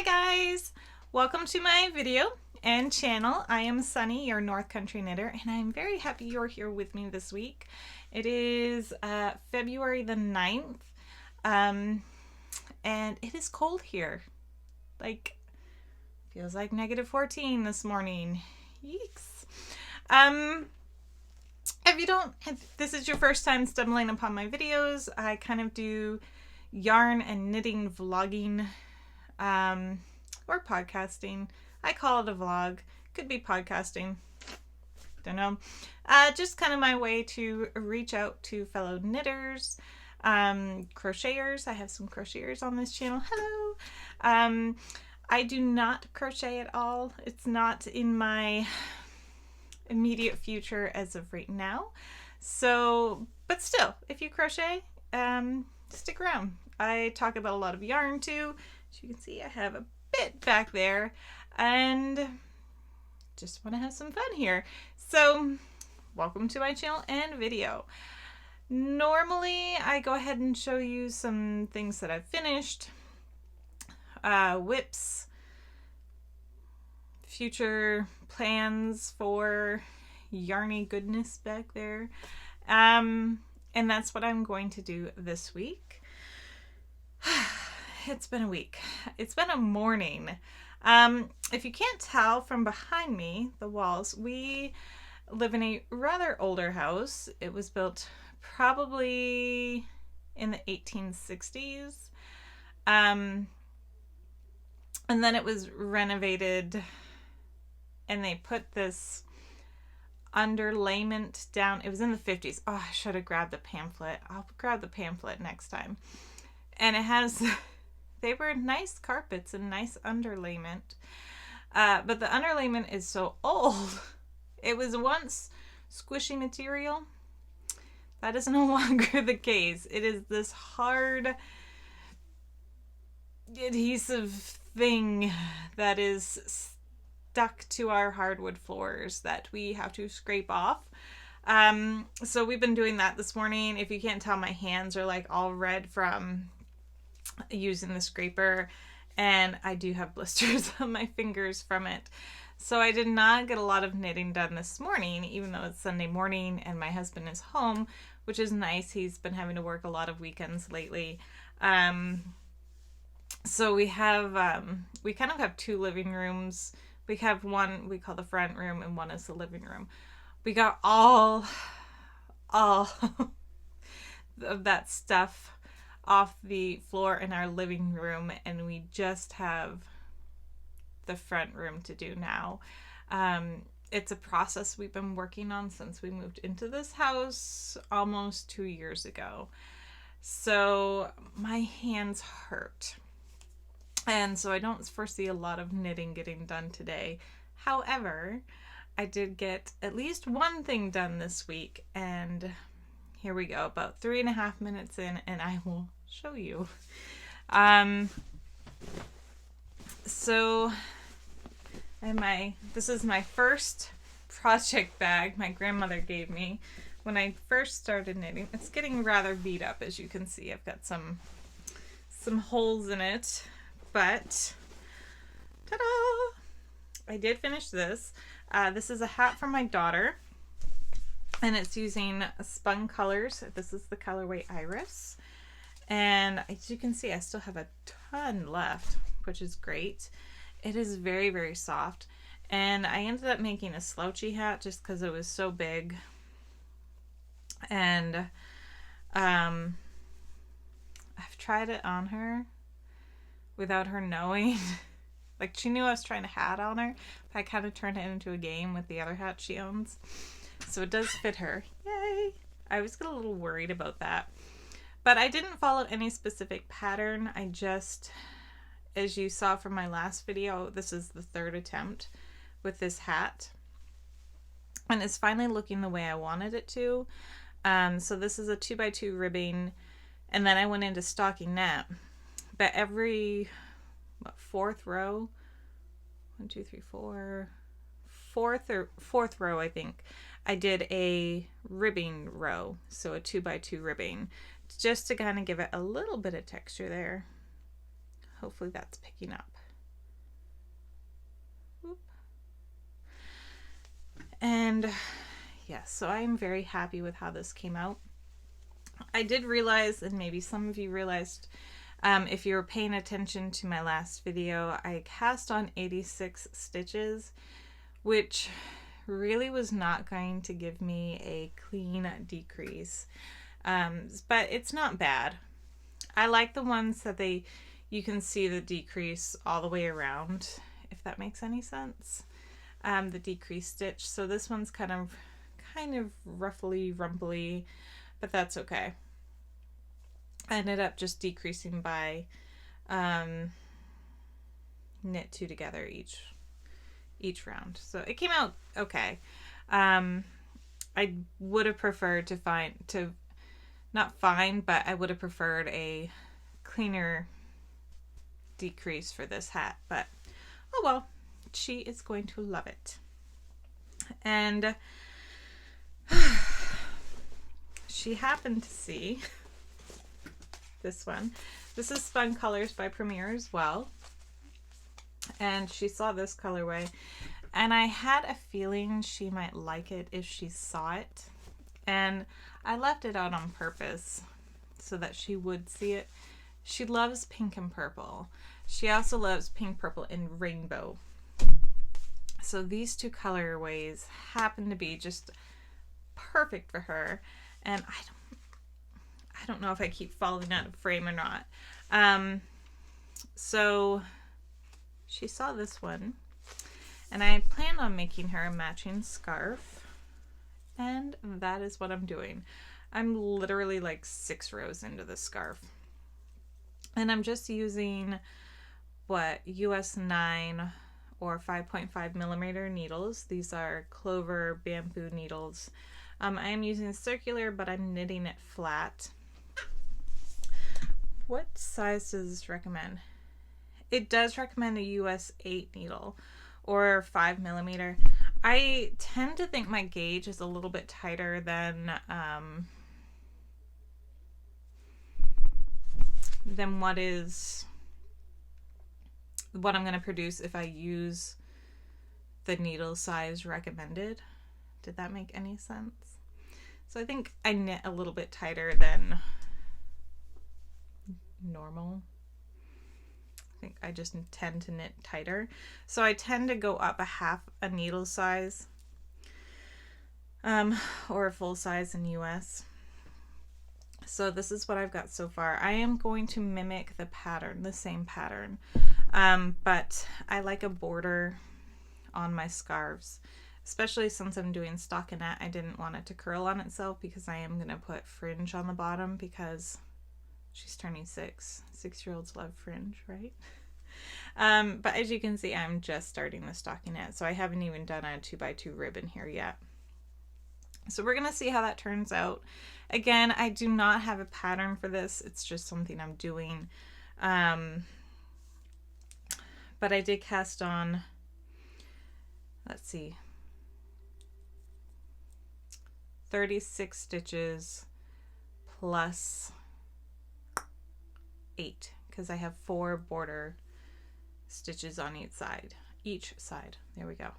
guys, welcome to my video and channel. I am Sunny, your North Country knitter, and I'm very happy you're here with me this week. It is February the 9th, and it is cold here. Like, feels like -14 this morning. Yeeks. If this is your first time stumbling upon my videos, I kind of do yarn and knitting vlogging, or podcasting. I call it a vlog. Could be podcasting. Don't know. Just kind of my way to reach out to fellow knitters, crocheters. I have some crocheters on this channel. Hello. I do not crochet at all. It's not in my immediate future as of right now. So, but still, if you crochet, stick around. I talk about a lot of yarn too. As you can see, I have a bit back there and just want to have some fun here. So welcome to my channel and video. Normally I go ahead and show you some things that I've finished, whips, future plans for yarny goodness back there, and that's what I'm going to do this week. It's been a week. It's been a morning. If you can't tell from behind me, the walls, we live in a rather older house. It was built probably in the 1860s. And then it was renovated and they put this underlayment down. It was in the 50s. Oh, I should have grabbed the pamphlet. I'll grab the pamphlet next time. And it has, they were nice carpets and nice underlayment. But the underlayment is so old. It was once squishy material. That is no longer the case. It is this hard adhesive thing that is stuck to our hardwood floors that we have to scrape off. So we've been doing that this morning. If you can't tell, my hands are like all red from using the scraper, and I do have blisters on my fingers from it. So I did not get a lot of knitting done this morning, even though it's Sunday morning and my husband is home, which is nice. He's been having to work a lot of weekends lately. So we have, we kind of have two living rooms. We have one we call the front room and one is the living room. We got all of that stuff off the floor in our living room, and we just have the front room to do now. It's a process we've been working on since we moved into this house almost 2 years ago. So my hands hurt. And so I don't foresee a lot of knitting getting done today. However, I did get at least one thing done this week, and here we go, about 3.5 minutes in, and I will show you. So this is my first project bag my grandmother gave me when I first started knitting. It's getting rather beat up, as you can see. I've got some holes in it, but ta-da! I did finish this. This is a hat for my daughter, and it's using spun colors. This is the colorway Iris. And as you can see, I still have a ton left, which is great. It is very, very soft. And I ended up making a slouchy hat just because it was so big. And I've tried it on her without her knowing. Like, she knew I was trying a hat on her, but I kind of turned it into a game with the other hat she owns. So it does fit her. Yay! I was a little worried about that. But I didn't follow any specific pattern. I just, as you saw from my last video, this is the third attempt with this hat. And it's finally looking the way I wanted it to. So this is a 2x2 ribbing. And then I went into stocking net. But every, fourth row? 1, 2, 3, 4. Fourth row, I think, I did a ribbing row. So a 2x2 ribbing. Just to kind of give it a little bit of texture there. Hopefully that's picking up. And yes, so I'm very happy with how this came out. I did realize, and maybe some of you realized, if you were paying attention to my last video, I cast on 86 stitches, which really was not going to give me a clean decrease. But it's not bad. I like the ones that you can see the decrease all the way around, if that makes any sense. The decrease stitch. So this one's kind of roughly rumply, but that's okay. I ended up just decreasing by knit 2 together each round. So it came out okay. I would have preferred but I would have preferred a cleaner decrease for this hat, but oh well, she is going to love it. And she happened to see this one. This is Spun Colors by Premier as well. And she saw this colorway, and I had a feeling she might like it if she saw it. And I left it out on purpose so that she would see it. She loves pink and purple. She also loves pink, purple, and rainbow. So these two colorways happen to be just perfect for her. And I don't know if I keep falling out of frame or not. So she saw this one, and I planned on making her a matching scarf, and that is what I'm doing. I'm literally like 6 rows into the scarf, and I'm just using US 9 or 5.5 millimeter needles. These are Clover bamboo needles. I am using circular, but I'm knitting it flat. What size does this recommend? It does recommend a US 8 needle or 5 millimeter. I tend to think my gauge is a little bit tighter than what I'm going to produce if I use the needle size recommended. Did that make any sense? So I think I knit a little bit tighter than normal. I think I just tend to knit tighter. So I tend to go up a needle size or a full size in US. So this is what I've got so far. I am going to mimic the pattern, the same pattern, but I like a border on my scarves, especially since I'm doing stockinette. I didn't want it to curl on itself because I am going to put fringe on the bottom because she's turning 6. 6-year-olds love fringe, right? But as you can see, I'm just starting the stockinette, so I haven't even done a 2x2 ribbon here yet. So we're going to see how that turns out. Again, I do not have a pattern for this. It's just something I'm doing. But I did cast on, let's see, 36 stitches plus 8, because I have 4 border stitches on each side. There we go.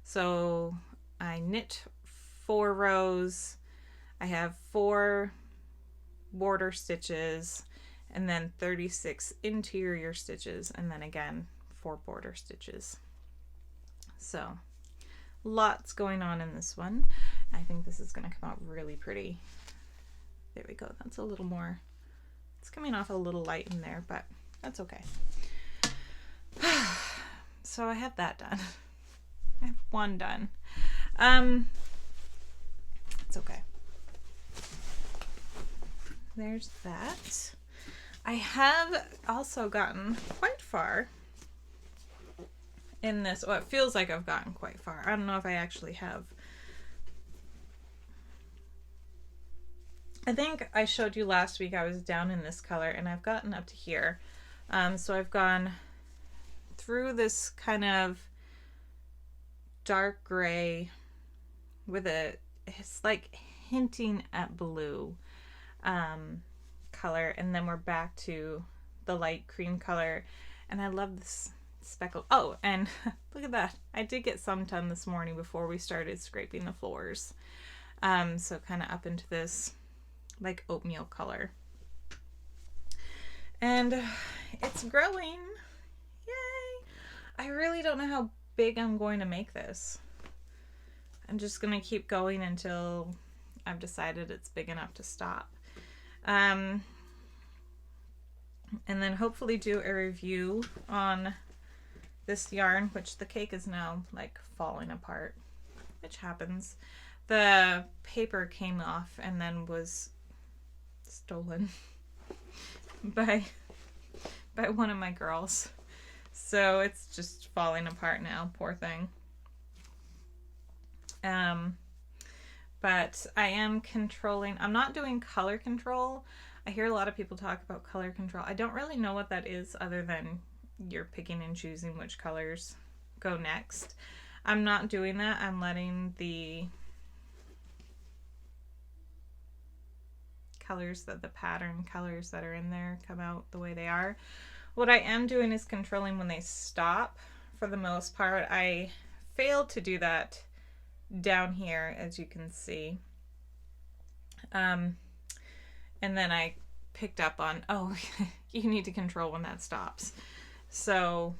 So I knit 4 rows. I have 4 border stitches, and then 36 interior stitches, and then again 4 border stitches. So lots going on in this one. I think this is going to come out really pretty. There we go. That's a little more, it's coming off a little light in there, but that's okay. So I have that done. I have one done. It's okay. There's that. I have also gotten quite far in this. Well, it feels like I've gotten quite far. I don't know if I actually have. I think I showed you last week I was down in this color, and I've gotten up to here. So I've gone through this kind of dark gray with it's like hinting at blue color, and then we're back to the light cream color, and I love this speckle. Oh, and look at that. I did get some done this morning before we started scraping the floors. So kind of up into this like oatmeal color. And it's growing. Yay! I really don't know how big I'm going to make this. I'm just going to keep going until I've decided it's big enough to stop. And then hopefully do a review on this yarn, which the cake is now like falling apart, which happens. The paper came off and then was stolen by one of my girls. So it's just falling apart now, poor thing. But I am controlling, I'm not doing color control. I hear a lot of people talk about color control. I don't really know what that is other than you're picking and choosing which colors go next. I'm not doing that. I'm letting the colors, the pattern colors that are in there come out the way they are. What I am doing is controlling when they stop. For the most part, I failed to do that down here, as you can see. And then I picked up on, oh, you need to control when that stops. So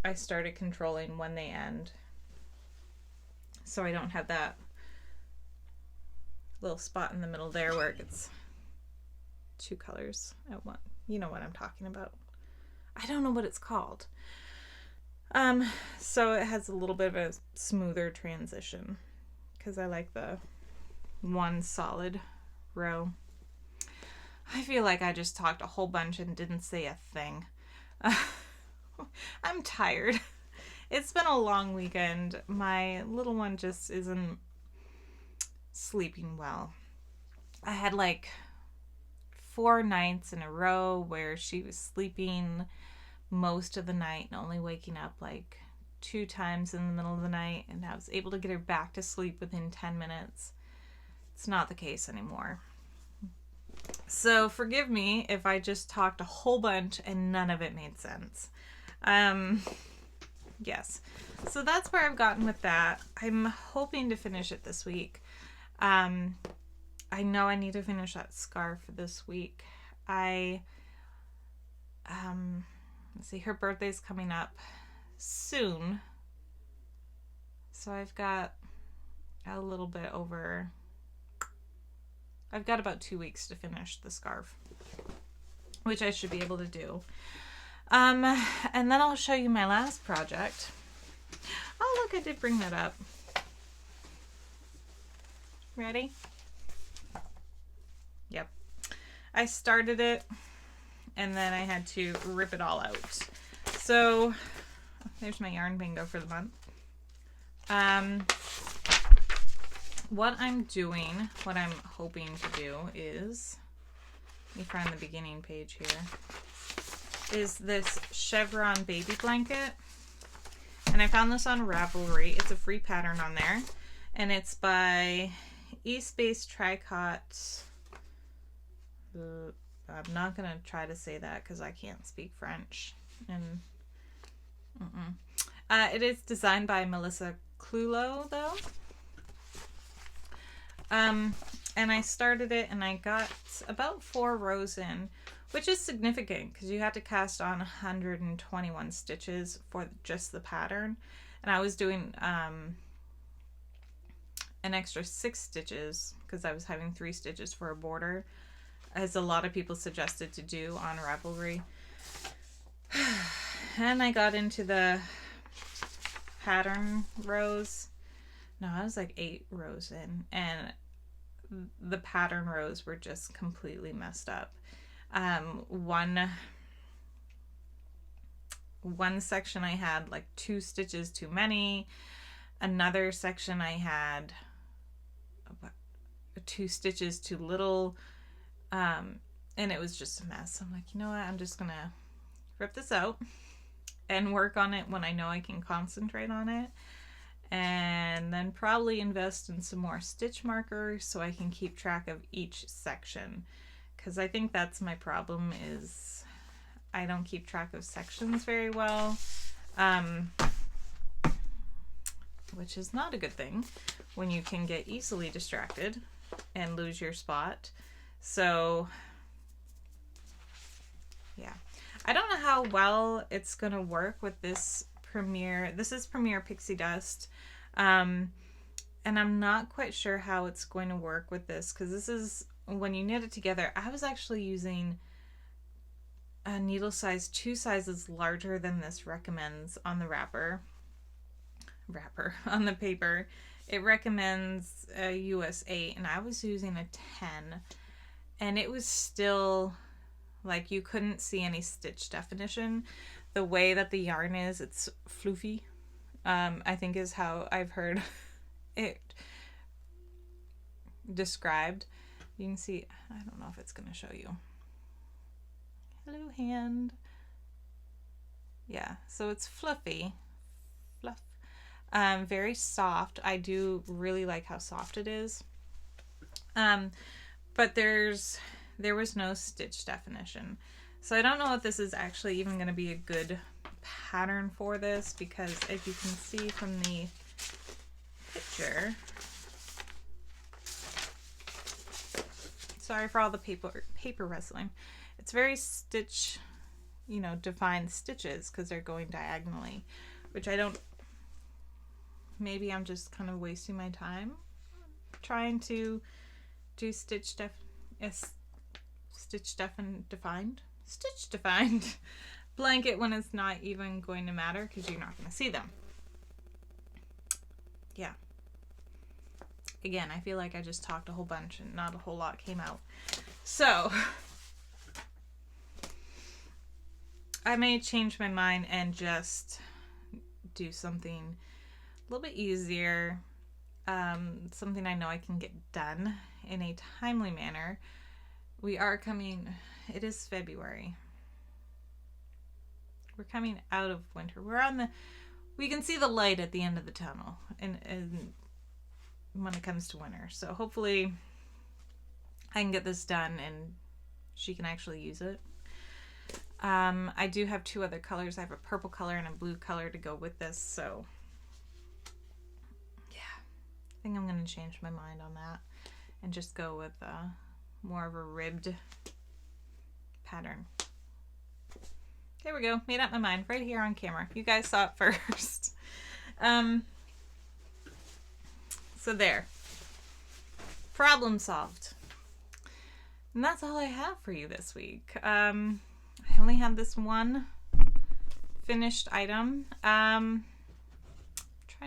I started controlling when they end, so I don't have that little spot in the middle there where it gets two colors at one. You know what I'm talking about. I don't know what it's called. So it has a little bit of a smoother transition because I like the one solid row. I feel like I just talked a whole bunch and didn't say a thing. I'm tired. It's been a long weekend. My little one just isn't sleeping well. I had like 4 nights in a row where she was sleeping most of the night and only waking up like 2 times in the middle of the night, and I was able to get her back to sleep within 10 minutes. It's not the case anymore. So forgive me if I just talked a whole bunch and none of it made sense. Yes. So that's where I've gotten with that. I'm hoping to finish it this week. I know I need to finish that scarf this week. Let's see, her birthday's coming up soon. So I've got a little bit over, I've got about 2 weeks to finish the scarf, which I should be able to do. And then I'll show you my last project. Oh, look, I did bring that up. Ready? Yep. I started it and then I had to rip it all out. So there's my yarn bingo for the month. What I'm doing, what I'm hoping to do is, let me find the beginning page here, is this chevron baby blanket. And I found this on Ravelry. It's a free pattern on there. And it's by East-Based Tricot. I'm not going to try to say that because I can't speak French. And it is designed by Melissa Clulo, though. And I started it and I got about 4 rows in, which is significant because you have to cast on 121 stitches for just the pattern. And I was doing an extra 6 stitches because I was having 3 stitches for a border, as a lot of people suggested to do on Ravelry. And I got into the pattern rows. No, I was like 8 rows in, and the pattern rows were just completely messed up. One section I had like 2 stitches too many. Another section I had 2 stitches too little. And it was just a mess. I'm like, you know what? I'm just gonna rip this out and work on it when I know I can concentrate on it. And then probably invest in some more stitch markers so I can keep track of each section. Because I think that's my problem, is I don't keep track of sections very well. which is not a good thing when you can get easily distracted and lose your spot. So yeah, I don't know how well it's gonna work with this Premier. This is Premier Pixie Dust, and I'm not quite sure how it's going to work with this, because this is, when you knit it together, I was actually using a needle size 2 sizes larger than this recommends on the wrapper on the paper. It recommends a US 8, and I was using a 10, and it was still like you couldn't see any stitch definition. The way that the yarn is, it's floofy, I think is how I've heard it described. You can see, I don't know if it's going to show you. Hello, hand. Yeah, so it's fluffy. Fluff. Very soft. I do really like how soft it is. But there was no stitch definition. So I don't know if this is actually even going to be a good pattern for this, because as you can see from the picture, sorry for all the paper wrestling, it's very stitch, defined stitches, because they're going diagonally, which I don't, maybe I'm just kind of wasting my time trying to do stitch defined blanket when it's not even going to matter, because you're not going to see them. Yeah. Again, I feel like I just talked a whole bunch and not a whole lot came out. So I may change my mind and just do something a little bit easier, something I know I can get done in a timely manner. We are coming, it is February. We're coming out of winter. We can see the light at the end of the tunnel and when it comes to winter. So hopefully I can get this done and she can actually use it. I do have 2 other colors. I have a purple color and a blue color to go with this. So yeah, I think I'm going to change my mind on that and just go with more of a ribbed pattern. There we go. Made up my mind right here on camera. You guys saw it first. So there. Problem solved. And that's all I have for you this week. I only had this one finished item. Trying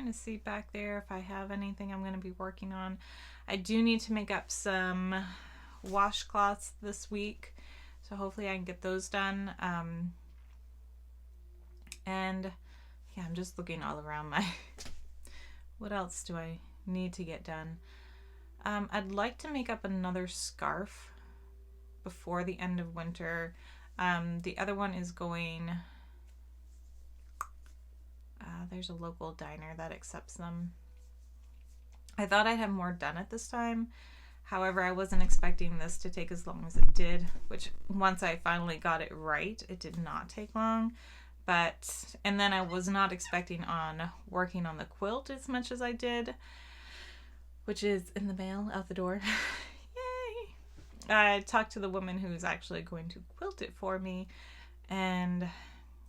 to see back there if I have anything I'm going to be working on. I do need to make up some washcloths this week, so hopefully I can get those done. And yeah, I'm just looking all around my what else do I need to get done? I'd like to make up another scarf before the end of winter. The other one is going, there's a local diner that accepts them. I thought I'd have more done at this time. However, I wasn't expecting this to take as long as it did, which once I finally got it right, it did not take long. And then I was not expecting on working on the quilt as much as I did, which is in the mail out the door. Yay! I talked to the woman who's actually going to quilt it for me, and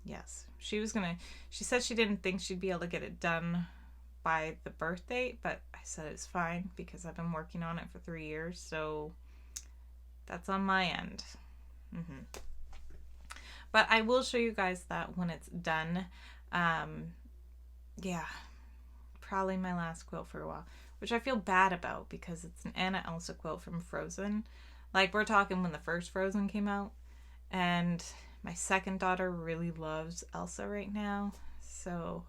yes, she said she didn't think she'd be able to get it done by the birth date, but I said it's fine because I've been working on it for 3 years, so that's on my end. But I will show you guys that when it's done. Yeah, probably my last quilt for a while, which I feel bad about because it's an Anna Elsa quilt from Frozen. Like, we're talking when the first Frozen came out, and my second daughter really loves Elsa right now, so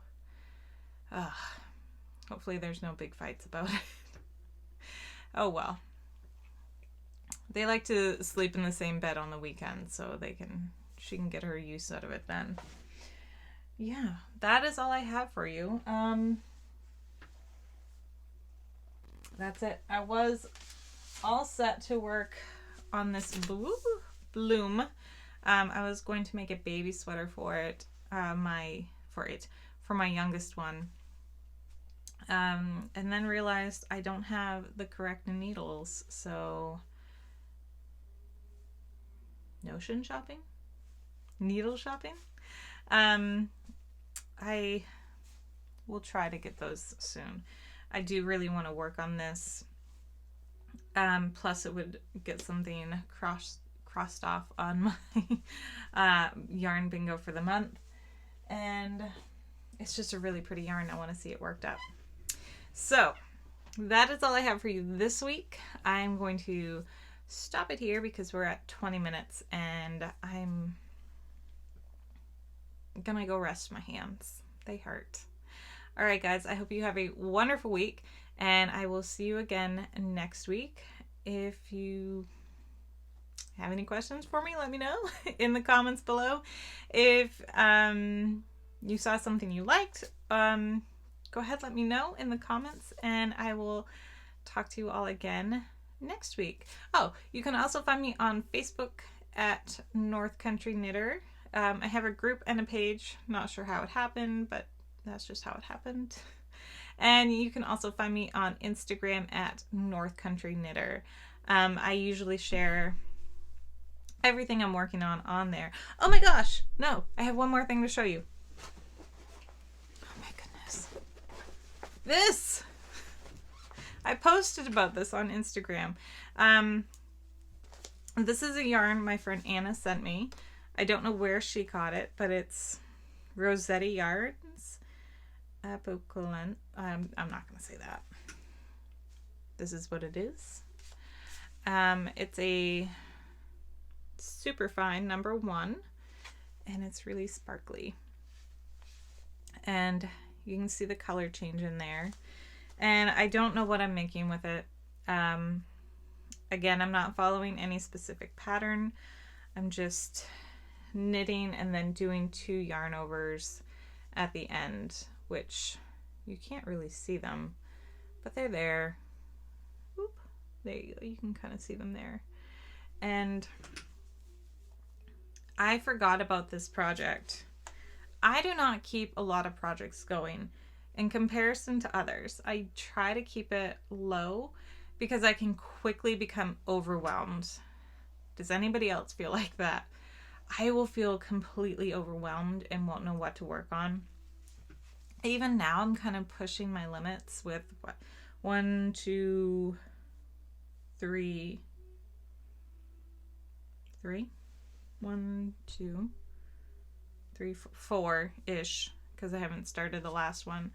hopefully there's no big fights about it. Oh well. They like to sleep in the same bed on the weekend, so she can get her use out of it then. Yeah, that is all I have for you. That's it. I was all set to work on this bloom. I was going to make a baby sweater for it, for it for my youngest one. And then realized I don't have the correct needles, so notion shopping? Needle shopping? I will try to get those soon. I do really want to work on this. Plus it would get something crossed off on my yarn bingo for the month. And it's just a really pretty yarn. I want to see it worked up. So that is all I have for you this week. I'm going to stop it here because we're at 20 minutes and I'm gonna go rest my hands. They hurt. All right, guys, I hope you have a wonderful week, and I will see you again next week. If you have any questions for me, let me know in the comments below. If you saw something you liked, go ahead, let me know in the comments, and I will talk to you all again next week. Oh, you can also find me on Facebook at North Country Knitter. I have a group and a page. Not sure how it happened, but that's just how it happened. And you can also find me on Instagram at North Country Knitter. I usually share everything I'm working on there. Oh my gosh, no, I have one more thing to show you. Oh my goodness. This! I posted about this on Instagram. This is a yarn my friend Anna sent me. I don't know where she caught it, but it's Rosetti Yarns. Apocolent. I'm not going to say that. This is what it is. It's a super fine #1, and it's really sparkly. And you can see the color change in there. And I don't know what I'm making with it. Again, I'm not following any specific pattern. I'm just knitting and then doing 2 yarn overs at the end, which you can't really see them, but they're there. Oop, there you go. You can kind of see them there. And I forgot about this project. I do not keep a lot of projects going in comparison to others. I try to keep it low because I can quickly become overwhelmed. Does anybody else feel like that? I will feel completely overwhelmed and won't know what to work on. Even now, I'm kind of pushing my limits with what? 1, 2, 3. 1, 2, 3, 4-ish, because I haven't started the last one.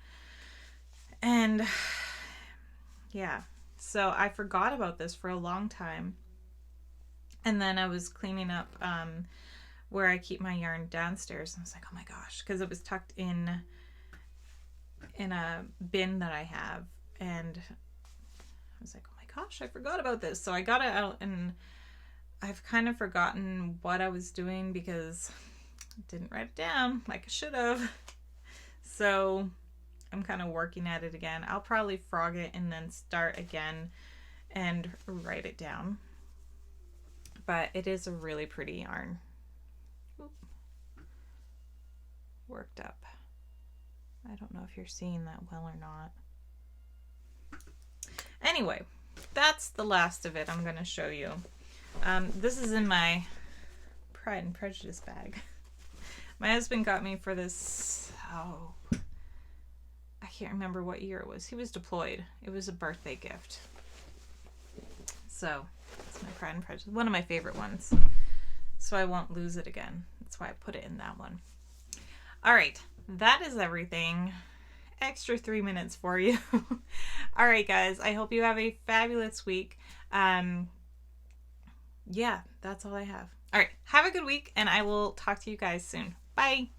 And yeah, so I forgot about this for a long time. And then I was cleaning up where I keep my yarn downstairs. And I was like, oh my gosh, because it was tucked in a bin that I have. And I was like, oh my gosh, I forgot about this. So I got it out, and I've kind of forgotten what I was doing because I didn't write it down like I should have. So I'm kind of working at it again. I'll probably frog it and then start again and write it down. But it is a really pretty yarn. Oop. Worked up. I don't know if you're seeing that well or not. Anyway, that's the last of it I'm going to show you. This is in my Pride and Prejudice bag. My husband got me for this, I can't remember what year it was. He was deployed. It was a birthday gift. So, it's my Pride and Prejudice. One of my favorite ones. So I won't lose it again. That's why I put it in that one. Alright, that is everything. Extra 3 minutes for you. Alright guys, I hope you have a fabulous week. Yeah, that's all I have. Alright, have a good week, and I will talk to you guys soon. Bye!